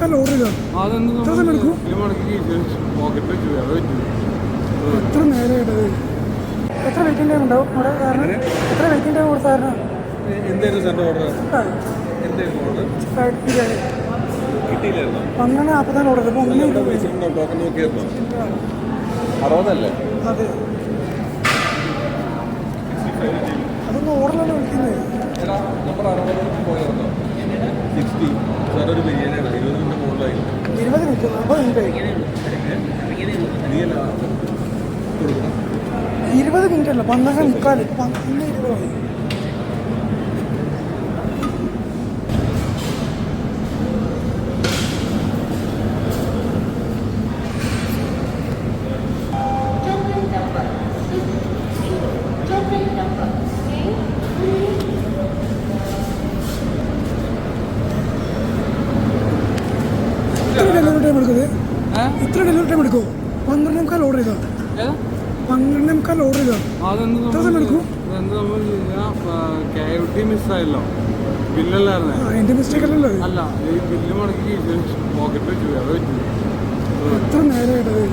മുക്കാൽ ഓർഡർ ചെയ്താൽ എത്ര സമയം എടുക്കും? എത്ര നേരമായിട്ടത്? എത്ര വെയിറ്റിംഗ് ടൈം ഉണ്ടാവും അവിടെ? കാരണം എത്ര വെയിറ്റിംഗ് ടൈം കൊടുത്തായിരുന്നു? കിട്ടിയില്ലായിരുന്നോ? 12:40 ഓർഡർ ചെയ്തപ്പോൾ ടോക്കൺ നോക്കിയായിരുന്നോ? 60 അതെ, അതൊന്നും ഓർഡറിലല്ല വിളിക്കുന്നത്. നമ്പർ 60 പോയായിരുന്നോ? 60 സാർ ഒരു ബിരിയാണിയാണ് 20 മിനിറ്റ് മുകളിലായി. 20 മിനിറ്റ് 50 മിനിറ്റ് നീയല്ല കൊടുക്കണം. 20 മിനിറ്റ് അല്ല 12:45 12:20 ഇത്ര ഡെലിവറി ടൈം എടുക്കുമോ? 12:45 ഓർഡർ ചെയ്താൽ 12:45 ഓർഡർ ചെയ്താൽ എത്ര സമയം എടുക്കും? മിസ്സായല്ലോ, ബില്ലല്ലായിരുന്നേ. എൻ്റെ മിസ്റ്റേക്ക് അല്ലല്ലോ അല്ല, ഈ ബില്ല് മുടക്കി പോക്കറ്റ് വെച്ചു. അത് പറ്റി എത്ര നേരമായിട്ടത്?